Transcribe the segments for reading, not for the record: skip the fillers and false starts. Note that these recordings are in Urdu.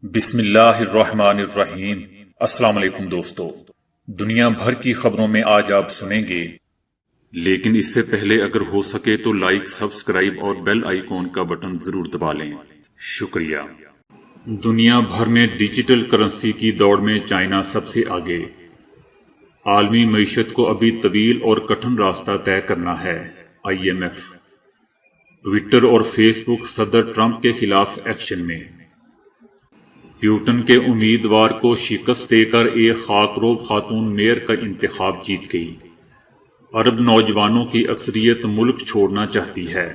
بسم اللہ الرحمن الرحیم۔ السلام علیکم دوستو، دنیا بھر کی خبروں میں آج آپ سنیں گے، لیکن اس سے پہلے اگر ہو سکے تو لائک، سبسکرائب اور بیل آئیکن کا بٹن ضرور دبا لیں۔ شکریہ۔ دنیا بھر میں ڈیجیٹل کرنسی کی دوڑ میں چائنا سب سے آگے۔ عالمی معیشت کو ابھی طویل اور کٹھن راستہ طے کرنا ہے۔ IMF۔ ٹویٹر اور فیس بک صدر ٹرمپ کے خلاف ایکشن میں۔ پیوٹن کے امیدوار کو شکست دے کر ایک خاکروب خاتون میئر کا انتخاب جیت گئی۔ عرب نوجوانوں کی اکثریت ملک چھوڑنا چاہتی ہے۔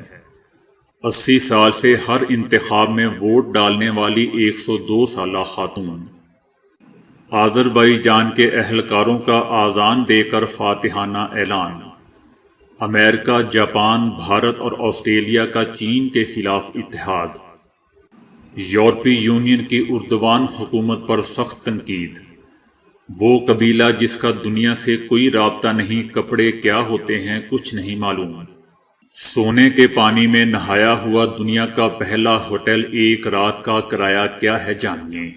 80 سال سے ہر انتخاب میں ووٹ ڈالنے والی 102 سالہ خاتون۔ آذربائیجان کے اہلکاروں کا اذان دے کر فاتحانہ اعلان۔ امریکہ، جاپان، بھارت اور آسٹریلیا کا چین کے خلاف اتحاد۔ یورپی یونین کی اردوان حکومت پر سخت تنقید۔ وہ قبیلہ جس کا دنیا سے کوئی رابطہ نہیں، کپڑے کیا ہوتے ہیں کچھ نہیں معلوم۔ سونے کے پانی میں نہایا ہوا دنیا کا پہلا ہوٹل، ایک رات کا کرایہ کیا ہے جانیے۔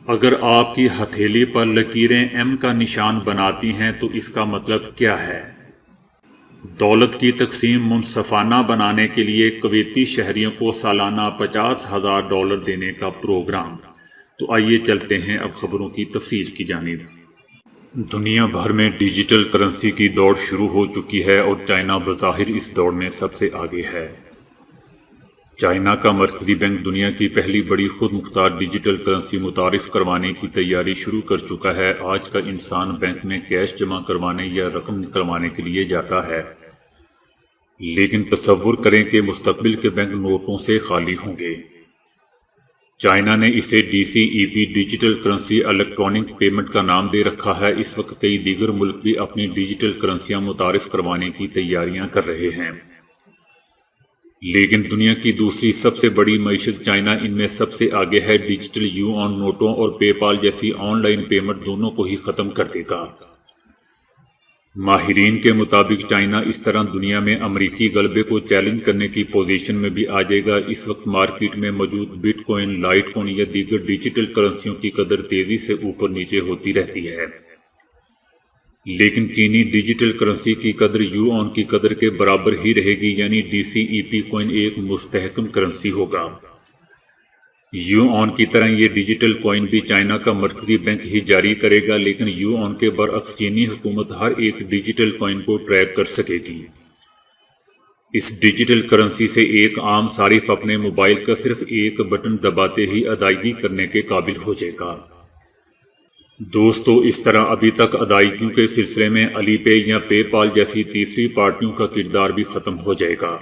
اگر آپ کی ہتھیلی پر لکیریں M کا نشان بناتی ہیں تو اس کا مطلب کیا ہے؟ دولت کی تقسیم منصفانہ بنانے کے لیے کویتی شہریوں کو سالانہ $50,000 دینے کا پروگرام۔ تو آئیے چلتے ہیں اب خبروں کی تفصیل کی جانب۔ دنیا بھر میں ڈیجیٹل کرنسی کی دوڑ شروع ہو چکی ہے اور چائنا بظاہر اس دوڑ میں سب سے آگے ہے۔ چائنا کا مرکزی بینک دنیا کی پہلی بڑی خود مختار ڈیجیٹل کرنسی متعارف کروانے کی تیاری شروع کر چکا ہے۔ آج کا انسان بینک میں کیش جمع کروانے یا رقم نکلوانے کے لیے جاتا ہے، لیکن تصور کریں کہ مستقبل کے بینک نوٹوں سے خالی ہوں گے۔ چائنا نے اسے DCEP digital currency electronic payment کا نام دے رکھا ہے۔ اس وقت کئی دیگر ملک بھی اپنی ڈیجیٹل کرنسیاں متعارف کروانے کی تیاریاں کر رہے ہیں، لیکن دنیا کی دوسری سب سے بڑی معیشت چائنا ان میں سب سے آگے ہے۔ ڈیجیٹل یوان نوٹوں اور پے پال جیسی آن لائن پیمنٹ دونوں کو ہی ختم کر دے گا۔ ماہرین کے مطابق چائنا اس طرح دنیا میں امریکی غلبے کو چیلنج کرنے کی پوزیشن میں بھی آ جائے گا۔ اس وقت مارکیٹ میں موجود بٹ کوائن، لائٹ کوائن یا دیگر ڈیجیٹل کرنسیوں کی قدر تیزی سے اوپر نیچے ہوتی رہتی ہے، لیکن چینی ڈیجیٹل کرنسی کی قدر یوان کی قدر کے برابر ہی رہے گی، یعنی DCEP کوائن ایک مستحکم کرنسی ہوگا۔ یوان کی طرح یہ ڈیجیٹل کوائن بھی چائنا کا مرکزی بینک ہی جاری کرے گا، لیکن یوان کے برعکس چینی حکومت ہر ایک ڈیجیٹل کوائن کو ٹریک کر سکے گی۔ اس ڈیجیٹل کرنسی سے ایک عام صارف اپنے موبائل کا صرف ایک بٹن دباتے ہی ادائیگی کرنے کے قابل ہو جائے گا۔ دوستو، اس طرح ابھی تک ادائیگیوں کے سلسلے میں علی پے یا پے پال جیسی تیسری پارٹیوں کا کردار بھی ختم ہو جائے گا۔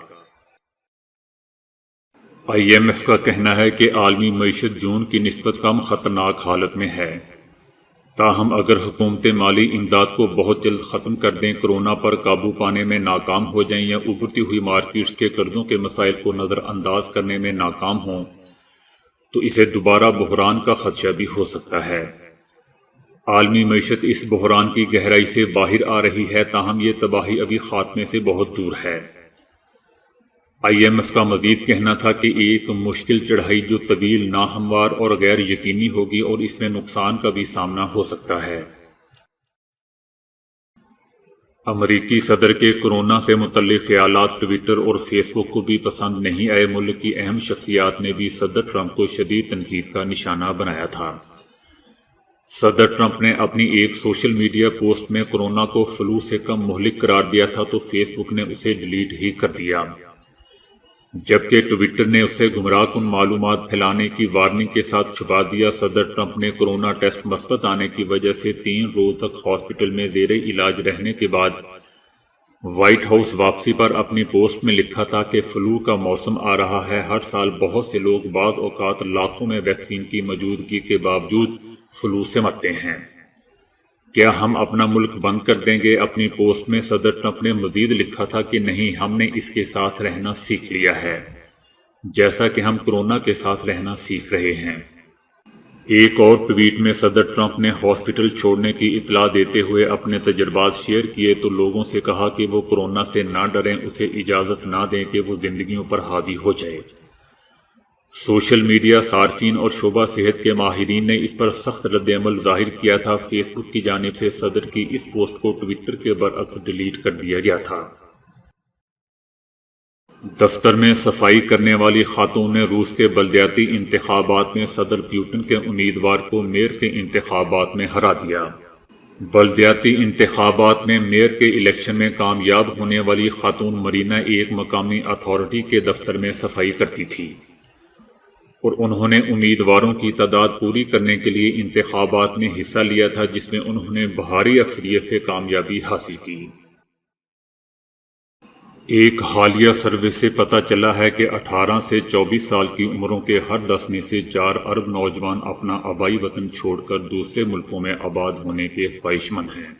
IMF کا کہنا ہے کہ عالمی معیشت جون کی نسبت کم خطرناک حالت میں ہے، تاہم اگر حکومتیں مالی امداد کو بہت جلد ختم کر دیں، کورونا پر قابو پانے میں ناکام ہو جائیں یا ابھرتی ہوئی مارکیٹس کے قرضوں کے مسائل کو نظر انداز کرنے میں ناکام ہوں تو اسے دوبارہ بحران کا خدشہ بھی ہو سکتا ہے۔ عالمی معیشت اس بحران کی گہرائی سے باہر آ رہی ہے، تاہم یہ تباہی ابھی خاتمے سے بہت دور ہے۔ IMF کا مزید کہنا تھا کہ ایک مشکل چڑھائی جو طویل، ناہموار اور غیر یقینی ہوگی اور اس میں نقصان کا بھی سامنا ہو سکتا ہے۔ امریکی صدر کے کورونا سے متعلق خیالات ٹویٹر اور فیس بک کو بھی پسند نہیں آئے۔ ملک کی اہم شخصیات نے بھی صدر ٹرمپ کو شدید تنقید کا نشانہ بنایا تھا۔ صدر ٹرمپ نے اپنی ایک سوشل میڈیا پوسٹ میں کورونا کو فلو سے کم مہلک قرار دیا تھا تو فیس بک نے اسے ڈیلیٹ ہی کر دیا، جبکہ ٹویٹر نے اسے گمراہ کن معلومات پھیلانے کی وارننگ کے ساتھ چھپا دیا۔ صدر ٹرمپ نے کورونا ٹیسٹ مثبت آنے کی وجہ سے 3 روز تک ہاسپٹل میں زیر علاج رہنے کے بعد وائٹ ہاؤس واپسی پر اپنی پوسٹ میں لکھا تھا کہ فلو کا موسم آ رہا ہے۔ ہر سال بہت سے لوگ بعض اوقات لاکھوں میں ویکسین کی موجودگی کے باوجود فلو سے مرتے ہیں۔ کیا ہم اپنا ملک بند کر دیں گے؟ اپنی پوسٹ میں صدر ٹرمپ نے مزید لکھا تھا کہ نہیں، ہم نے اس کے ساتھ رہنا سیکھ لیا ہے، جیسا کہ ہم کورونا کے ساتھ رہنا سیکھ رہے ہیں۔ ایک اور ٹویٹ میں صدر ٹرمپ نے ہاسپٹل چھوڑنے کی اطلاع دیتے ہوئے اپنے تجربات شیئر کیے تو لوگوں سے کہا کہ وہ کورونا سے نہ ڈریں، اسے اجازت نہ دیں کہ وہ زندگیوں پر حاوی ہو جائے۔ سوشل میڈیا صارفین اور شعبہ صحت کے ماہرین نے اس پر سخت رد عمل ظاہر کیا تھا۔ فیس بک کی جانب سے صدر کی اس پوسٹ کو ٹویٹر کے برعکس ڈیلیٹ کر دیا گیا تھا۔ دفتر میں صفائی کرنے والی خاتون نے روس کے بلدیاتی انتخابات میں صدر پیوٹن کے امیدوار کو میئر کے انتخابات میں ہرا دیا۔ بلدیاتی انتخابات میں میئر کے الیکشن میں کامیاب ہونے والی خاتون مرینا ایک مقامی اتھارٹی کے دفتر میں صفائی کرتی تھی اور انہوں نے امیدواروں کی تعداد پوری کرنے کے لیے انتخابات میں حصہ لیا تھا، جس میں انہوں نے بھاری اکثریت سے کامیابی حاصل کی۔ ایک حالیہ سروے سے پتہ چلا ہے کہ 18 سے 24 سال کی عمروں کے ہر 10 میں سے 4 ارب نوجوان اپنا آبائی وطن چھوڑ کر دوسرے ملکوں میں آباد ہونے کے خواہش مند ہیں۔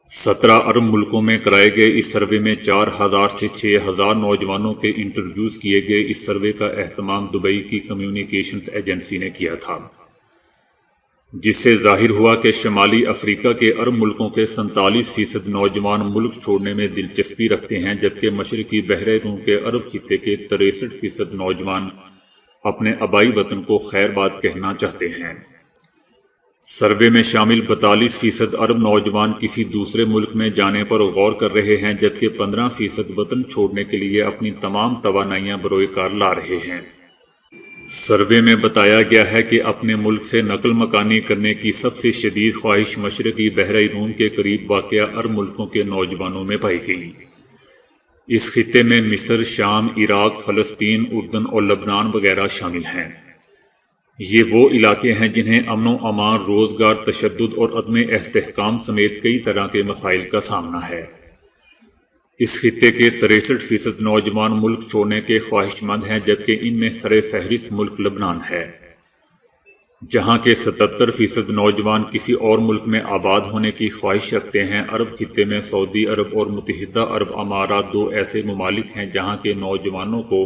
17 ارب ملکوں میں کرائے گئے اس سروے میں 4000 سے 6000 نوجوانوں کے انٹرویوز کیے گئے۔ اس سروے کا اہتمام دبئی کی کمیونیکیشنز ایجنسی نے کیا تھا، جس سے ظاہر ہوا کہ شمالی افریقہ کے عرب ملکوں کے 47% نوجوان ملک چھوڑنے میں دلچسپی رکھتے ہیں، جبکہ مشرقی بحر روم کے عرب خطے کے 63% نوجوان اپنے آبائی وطن کو خیر باد کہنا چاہتے ہیں۔ سروے میں شامل 42% عرب نوجوان کسی دوسرے ملک میں جانے پر غور کر رہے ہیں، جبکہ 15% وطن چھوڑنے کے لیے اپنی تمام توانائیاں بروئے کار لا رہے ہیں۔ سروے میں بتایا گیا ہے کہ اپنے ملک سے نقل مکانی کرنے کی سب سے شدید خواہش مشرقی بحر روم کے قریب واقع عرب ملکوں کے نوجوانوں میں پائی گئی۔ اس خطے میں مصر، شام، عراق، فلسطین، اردن اور لبنان وغیرہ شامل ہیں۔ یہ وہ علاقے ہیں جنہیں امن و امان، روزگار، تشدد اور عدم استحکام سمیت کئی طرح کے مسائل کا سامنا ہے۔ اس خطے کے 63% نوجوان ملک چھوڑنے کے خواہش مند ہیں، جبکہ ان میں سر فہرست ملک لبنان ہے، جہاں کے 77% نوجوان کسی اور ملک میں آباد ہونے کی خواہش رکھتے ہیں۔ عرب خطے میں سعودی عرب اور متحدہ عرب امارات 2 ایسے ممالک ہیں جہاں کے نوجوانوں کو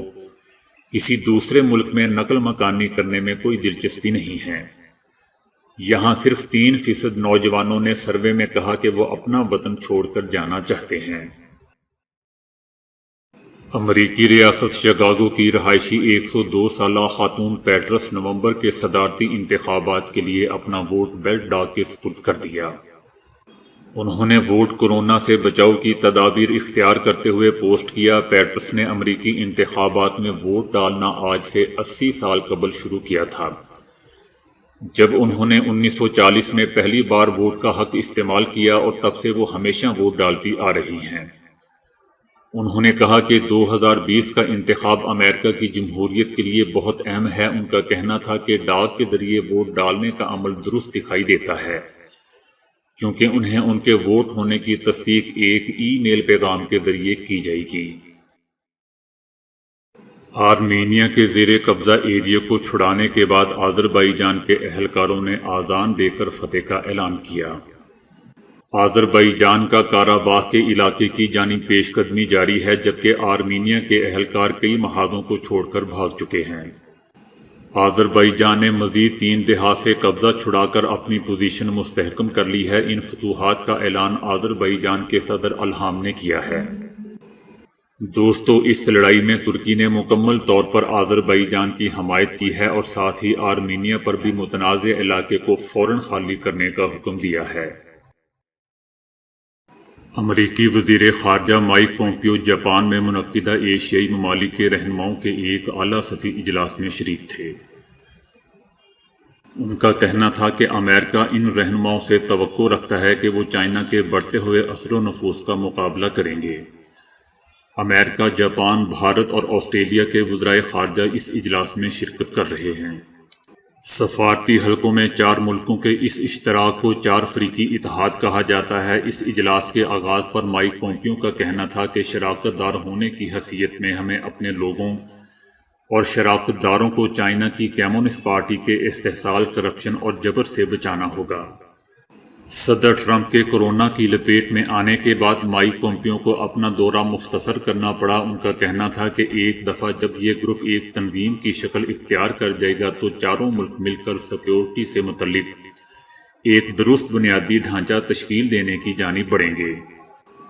کسی دوسرے ملک میں نقل مکانی کرنے میں کوئی دلچسپی نہیں ہے۔ یہاں صرف 3% نوجوانوں نے سروے میں کہا کہ وہ اپنا وطن چھوڑ کر جانا چاہتے ہیں۔ امریکی ریاست شکاگو کی رہائشی 102 سالہ خاتون پیٹرس نومبر کے صدارتی انتخابات کے لیے اپنا ووٹ بیلٹ ڈاک کے سپرد کر دیا۔ انہوں نے ووٹ کورونا سے بچاؤ کی تدابیر اختیار کرتے ہوئے پوسٹ کیا۔ پیٹرس نے امریکی انتخابات میں ووٹ ڈالنا آج سے 80 سال قبل شروع کیا تھا، جب انہوں نے 1940 میں پہلی بار ووٹ کا حق استعمال کیا، اور تب سے وہ ہمیشہ ووٹ ڈالتی آ رہی ہیں۔ انہوں نے کہا کہ 2020 کا انتخاب امریکہ کی جمہوریت کے لیے بہت اہم ہے۔ ان کا کہنا تھا کہ ڈاک کے ذریعے ووٹ ڈالنے کا عمل درست دکھائی دیتا ہے، کیونکہ انہیں ان کے ووٹ ہونے کی تصدیق ایک ای میل پیغام کے ذریعے کی جائے گی۔ آرمینیا کے زیر قبضہ ایریا کو چھڑانے کے بعد آذربائیجان کے اہلکاروں نے آذان دے کر فتح کا اعلان کیا۔ آذربائیجان کا کاراباخ کے علاقے کی جانب پیش قدمی جاری ہے، جبکہ آرمینیا کے اہلکار کئی محاذوں کو چھوڑ کر بھاگ چکے ہیں۔ آذربائیجان نے مزید 3 دہائیوں سے قبضہ چھڑا کر اپنی پوزیشن مستحکم کر لی ہے۔ ان فتوحات کا اعلان آذربائیجان کے صدر الہام نے کیا ہے۔ دوستو، اس لڑائی میں ترکی نے مکمل طور پر آذربائیجان کی حمایت کی ہے اور ساتھ ہی آرمینیا پر بھی متنازع علاقے کو فوراً خالی کرنے کا حکم دیا ہے۔ امریکی وزیر خارجہ مائک پومپیو جاپان میں منعقدہ ایشیائی ممالک کے رہنماؤں کے ایک اعلیٰ سطحی اجلاس میں شریک تھے۔ ان کا کہنا تھا کہ امریکہ ان رہنماؤں سے توقع رکھتا ہے کہ وہ چائنا کے بڑھتے ہوئے اثر و نفوذ کا مقابلہ کریں گے۔ امریکہ، جاپان، بھارت اور آسٹریلیا کے وزرائے خارجہ اس اجلاس میں شرکت کر رہے ہیں۔ سفارتی حلقوں میں 4 ملکوں کے اس اشتراک کو 4 فریقی اتحاد کہا جاتا ہے۔ اس اجلاس کے آغاز پر مائک پومپیو کا کہنا تھا کہ شراکت دار ہونے کی حیثیت میں ہمیں اپنے لوگوں اور شراکت داروں کو چائنا کی کمیونسٹ پارٹی کے استحصال، کرپشن اور جبر سے بچانا ہوگا۔ صدر ٹرمپ کے کورونا کی لپیٹ میں آنے کے بعد مائک پومپیو کو اپنا دورہ مختصر کرنا پڑا۔ ان کا کہنا تھا کہ ایک دفعہ جب یہ گروپ ایک تنظیم کی شکل اختیار کر جائے گا تو چاروں ملک مل کر سیکیورٹی سے متعلق ایک درست بنیادی ڈھانچہ تشکیل دینے کی جانب بڑھیں گے۔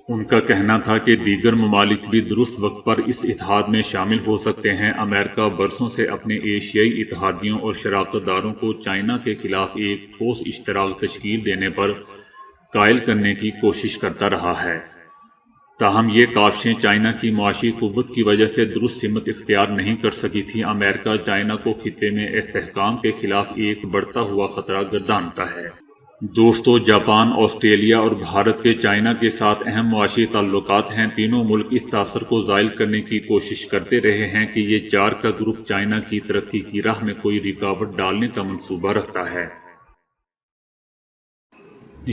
ان کا کہنا تھا کہ دیگر ممالک بھی درست وقت پر اس اتحاد میں شامل ہو سکتے ہیں۔ امریکہ برسوں سے اپنے ایشیائی اتحادیوں اور شراکت داروں کو چائنا کے خلاف ایک ٹھوس اشتراک تشکیل دینے پر قائل کرنے کی کوشش کرتا رہا ہے، تاہم یہ کاوشیں چائنا کی معاشی قوت کی وجہ سے درست سمت اختیار نہیں کر سکی تھیں۔ امریکہ چائنا کو خطے میں استحکام کے خلاف ایک بڑھتا ہوا خطرہ گردانتا ہے۔ دوستو، جاپان، آسٹریلیا اور بھارت کے چائنا کے ساتھ اہم معاشی تعلقات ہیں۔ تینوں ملک اس تاثر کو زائل کرنے کی کوشش کرتے رہے ہیں کہ یہ چار کا گروپ چائنا کی ترقی کی راہ میں کوئی رکاوٹ ڈالنے کا منصوبہ رکھتا ہے۔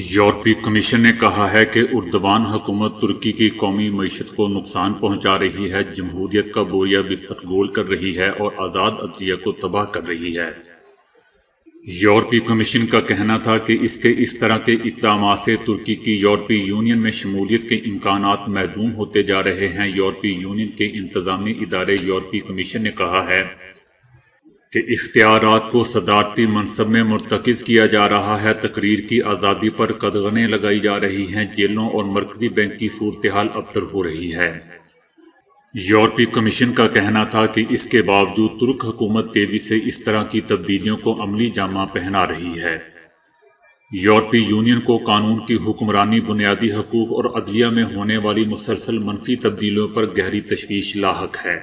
یورپی کمیشن نے کہا ہے کہ اردوان حکومت ترکی کی قومی معیشت کو نقصان پہنچا رہی ہے، جمہوریت کا بوریا بستر گول کر رہی ہے اور آزاد عدلیہ کو تباہ کر رہی ہے۔ یورپی کمیشن کا کہنا تھا کہ اس طرح کے اقدامات سے ترکی کی یورپی یونین میں شمولیت کے امکانات محدود ہوتے جا رہے ہیں۔ یورپی یونین کے انتظامی ادارے یورپی کمیشن نے کہا ہے کہ اختیارات کو صدارتی منصب میں مرتکز کیا جا رہا ہے، تقریر کی آزادی پر قدغنیں لگائی جا رہی ہیں، جیلوں اور مرکزی بینک کی صورتحال ابتر ہو رہی ہے۔ یورپی کمیشن کا کہنا تھا کہ اس کے باوجود ترک حکومت تیزی سے اس طرح کی تبدیلیوں کو عملی جامہ پہنا رہی ہے۔ یورپی یونین کو قانون کی حکمرانی، بنیادی حقوق اور عدلیہ میں ہونے والی مسلسل منفی تبدیلیوں پر گہری تشویش لاحق ہے،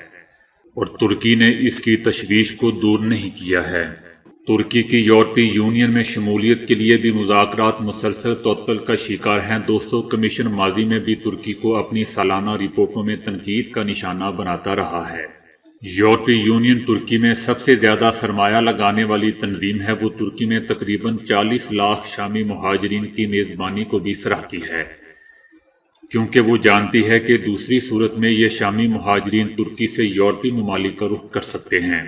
اور ترکی نے اس کی تشویش کو دور نہیں کیا ہے۔ ترکی کی یورپی یونین میں شمولیت کے لیے بھی مذاکرات مسلسل تعطل کا شکار ہیں۔ دوستو، کمیشن ماضی میں بھی ترکی کو اپنی سالانہ رپورٹوں میں تنقید کا نشانہ بناتا رہا ہے۔ یورپی یونین ترکی میں سب سے زیادہ سرمایہ لگانے والی تنظیم ہے۔ وہ ترکی میں تقریباً 40 لاکھ شامی مہاجرین کی میزبانی کو بھی سراہتی ہے، کیونکہ وہ جانتی ہے کہ دوسری صورت میں یہ شامی مہاجرین ترکی سے یورپی ممالک کا رخ کر سکتے ہیں۔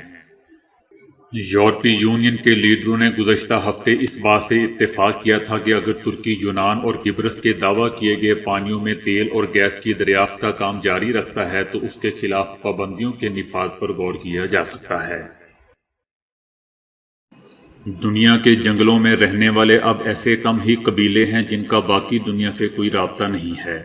یورپی یونین کے لیڈروں نے گزشتہ ہفتے اس بات سے اتفاق کیا تھا کہ اگر ترکی یونان اور قبرص کے دعویٰ کیے گئے پانیوں میں تیل اور گیس کی دریافت کا کام جاری رکھتا ہے تو اس کے خلاف پابندیوں کے نفاذ پر غور کیا جا سکتا ہے۔ دنیا کے جنگلوں میں رہنے والے اب ایسے کم ہی قبیلے ہیں جن کا باقی دنیا سے کوئی رابطہ نہیں ہے۔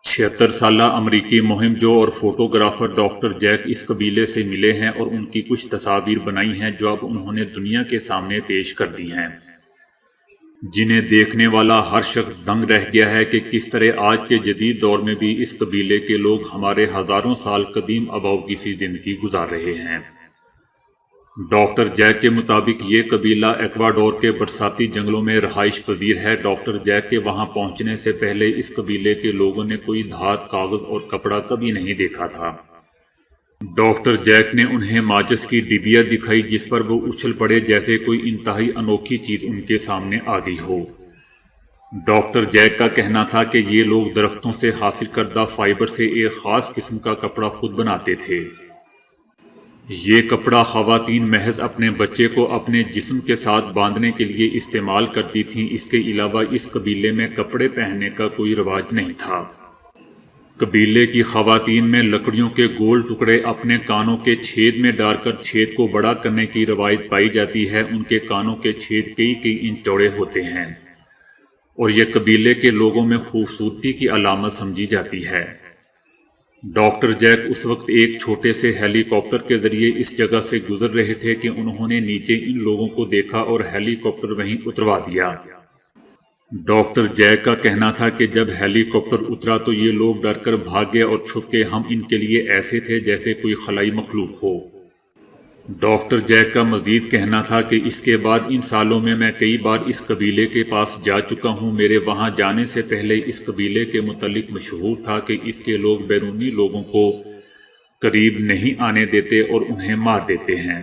76 سالہ امریکی مہم جو اور فوٹوگرافر ڈاکٹر جیک اس قبیلے سے ملے ہیں اور ان کی کچھ تصاویر بنائی ہیں جو اب انہوں نے دنیا کے سامنے پیش کر دی ہیں، جنہیں دیکھنے والا ہر شخص دنگ رہ گیا ہے کہ کس طرح آج کے جدید دور میں بھی اس قبیلے کے لوگ ہمارے ہزاروں سال قدیم آباؤ کی سی زندگی گزار رہے ہیں۔ ڈاکٹر جیک کے مطابق یہ قبیلہ ایکواڈور کے برساتی جنگلوں میں رہائش پذیر ہے۔ ڈاکٹر جیک کے وہاں پہنچنے سے پہلے اس قبیلے کے لوگوں نے کوئی دھات، کاغذ اور کپڑا کبھی نہیں دیکھا تھا۔ ڈاکٹر جیک نے انہیں ماچس کی ڈبیا دکھائی جس پر وہ اچھل پڑے جیسے کوئی انتہائی انوکھی چیز ان کے سامنے آ گئی ہو۔ ڈاکٹر جیک کا کہنا تھا کہ یہ لوگ درختوں سے حاصل کردہ فائبر سے ایک خاص قسم کا کپڑا خود بناتے تھے۔ یہ کپڑا خواتین محض اپنے بچے کو اپنے جسم کے ساتھ باندھنے کے لیے استعمال کرتی تھیں۔ اس کے علاوہ اس قبیلے میں کپڑے پہننے کا کوئی رواج نہیں تھا۔ قبیلے کی خواتین میں لکڑیوں کے گول ٹکڑے اپنے کانوں کے چھید میں ڈال کر چھید کو بڑا کرنے کی روایت پائی جاتی ہے۔ ان کے کانوں کے چھید کئی انچ چوڑے ہوتے ہیں اور یہ قبیلے کے لوگوں میں خوبصورتی کی علامت سمجھی جاتی ہے۔ ڈاکٹر جیک اس وقت ایک چھوٹے سے ہیلی کاپٹر کے ذریعے اس جگہ سے گزر رہے تھے کہ انہوں نے نیچے ان لوگوں کو دیکھا اور ہیلی کاپٹر وہیں اتروا دیا۔ ڈاکٹر جیک کا کہنا تھا کہ جب ہیلی کاپٹر اترا تو یہ لوگ ڈر کر بھاگ گئے اور چھپ کے ہم ان کے لیے ایسے تھے جیسے کوئی خلائی مخلوق ہو۔ ڈاکٹر جیک کا مزید کہنا تھا کہ اس کے بعد ان سالوں میں کئی بار اس قبیلے کے پاس جا چکا ہوں۔ میرے وہاں جانے سے پہلے اس قبیلے کے متعلق مشہور تھا کہ اس کے لوگ بیرونی لوگوں کو قریب نہیں آنے دیتے اور انہیں مار دیتے ہیں۔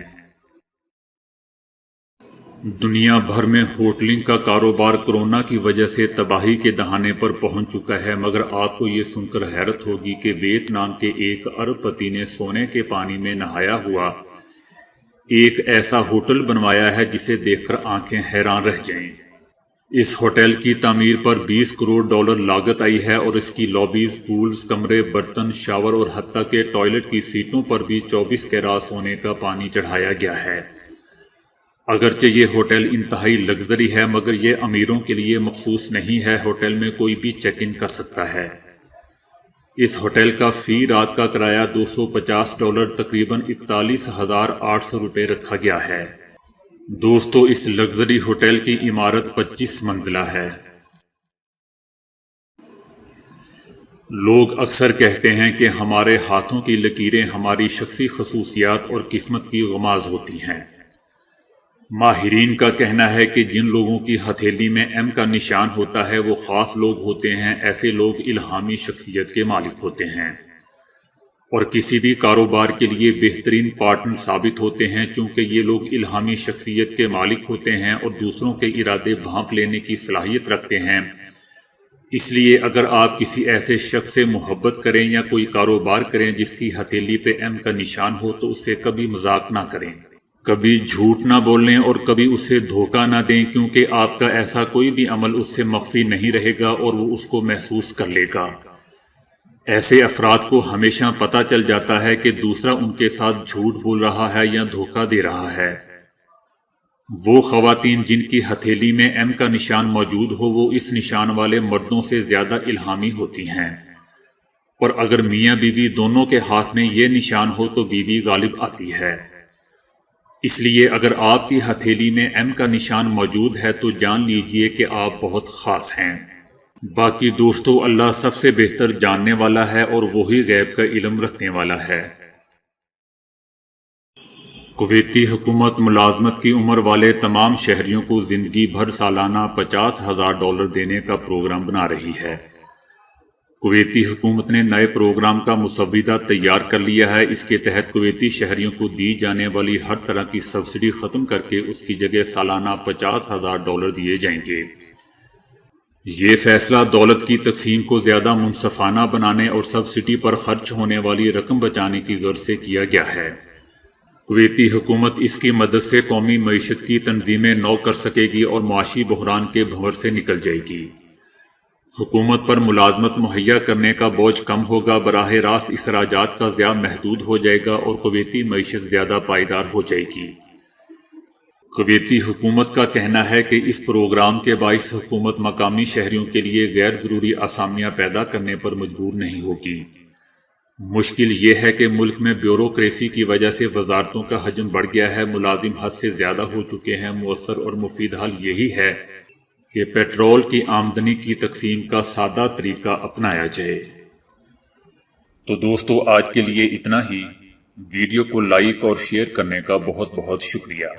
دنیا بھر میں ہوٹلنگ کا کاروبار کورونا کی وجہ سے تباہی کے دہانے پر پہنچ چکا ہے، مگر آپ کو یہ سن کر حیرت ہوگی کہ ویتنام کے ایک ارب پتی نے سونے کے پانی میں نہایا ہوا ایک ایسا ہوٹل بنوایا ہے جسے دیکھ کر آنکھیں حیران رہ جائیں۔ اس ہوٹل کی تعمیر پر $20 کروڑ لاگت آئی ہے اور اس کی لابیز، پولز، کمرے، برتن، شاور اور حتیٰ کہ ٹوائلٹ کی سیٹوں پر بھی 24 کیرات سونے کا پانی چڑھایا گیا ہے۔ اگرچہ یہ ہوٹل انتہائی لگژری ہے مگر یہ امیروں کے لیے مخصوص نہیں ہے۔ ہوٹل میں کوئی بھی چیک ان کر سکتا ہے۔ اس ہوٹل کا فی رات کا کرایہ $250 تقریباً 41,800 روپے رکھا گیا ہے۔ دوستو اس لگژری ہوٹل کی عمارت 25 منزلہ ہے۔ لوگ اکثر کہتے ہیں کہ ہمارے ہاتھوں کی لکیریں ہماری شخصی خصوصیات اور قسمت کی غماز ہوتی ہیں۔ ماہرین کا کہنا ہے کہ جن لوگوں کی ہتھیلی میں ایم کا نشان ہوتا ہے وہ خاص لوگ ہوتے ہیں۔ ایسے لوگ الہامی شخصیت کے مالک ہوتے ہیں اور کسی بھی کاروبار کے لیے بہترین پارٹنر ثابت ہوتے ہیں، چونکہ یہ لوگ الہامی شخصیت کے مالک ہوتے ہیں اور دوسروں کے ارادے بھانپ لینے کی صلاحیت رکھتے ہیں۔ اس لیے اگر آپ کسی ایسے شخص سے محبت کریں یا کوئی کاروبار کریں جس کی ہتھیلی پہ ایم کا نشان ہو تو اسے کبھی مذاق نہ کریں، کبھی جھوٹ نہ بولیں اور کبھی اسے دھوکہ نہ دیں، کیونکہ آپ کا ایسا کوئی بھی عمل اس سے مخفی نہیں رہے گا اور وہ اس کو محسوس کر لے گا۔ ایسے افراد کو ہمیشہ پتہ چل جاتا ہے کہ دوسرا ان کے ساتھ جھوٹ بول رہا ہے یا دھوکہ دے رہا ہے۔ وہ خواتین جن کی ہتھیلی میں ایم کا نشان موجود ہو وہ اس نشان والے مردوں سے زیادہ الہامی ہوتی ہیں، اور اگر میاں بیوی دونوں کے ہاتھ میں یہ نشان ہو تو بیوی غالب آتی ہے۔ اس لیے اگر آپ کی ہتھیلی میں ایم کا نشان موجود ہے تو جان لیجئے کہ آپ بہت خاص ہیں۔ باقی دوستو اللہ سب سے بہتر جاننے والا ہے اور وہی غیب کا علم رکھنے والا ہے۔ کویتی حکومت ملازمت کی عمر والے تمام شہریوں کو زندگی بھر سالانہ $50,000 دینے کا پروگرام بنا رہی ہے۔ کویتی حکومت نے نئے پروگرام کا مسودہ تیار کر لیا ہے۔ اس کے تحت کویتی شہریوں کو دی جانے والی ہر طرح کی سبسڈی ختم کر کے اس کی جگہ سالانہ $50,000 دیے جائیں گے۔ یہ فیصلہ دولت کی تقسیم کو زیادہ منصفانہ بنانے اور سبسڈی پر خرچ ہونے والی رقم بچانے کی غرض سے کیا گیا ہے۔ کویتی حکومت اس کی مدد سے قومی معیشت کی تنظیمیں نو کر سکے گی اور معاشی بحران کے بھنور سے نکل جائے گی۔ حکومت پر ملازمت مہیا کرنے کا بوجھ کم ہوگا، براہ راست اخراجات کا ضیاع محدود ہو جائے گا اور کویتی معیشت زیادہ پائیدار ہو جائے گی۔ کویتی حکومت کا کہنا ہے کہ اس پروگرام کے باعث حکومت مقامی شہریوں کے لیے غیر ضروری آسامیاں پیدا کرنے پر مجبور نہیں ہوگی۔ مشکل یہ ہے کہ ملک میں بیوروکریسی کی وجہ سے وزارتوں کا حجم بڑھ گیا ہے، ملازم حد سے زیادہ ہو چکے ہیں۔ مؤثر اور مفید حل یہی ہے کہ پیٹرول کی آمدنی کی تقسیم کا سادہ طریقہ اپنایا جائے۔ تو دوستو آج کے لیے اتنا ہی۔ ویڈیو کو لائک اور شیئر کرنے کا بہت بہت شکریہ۔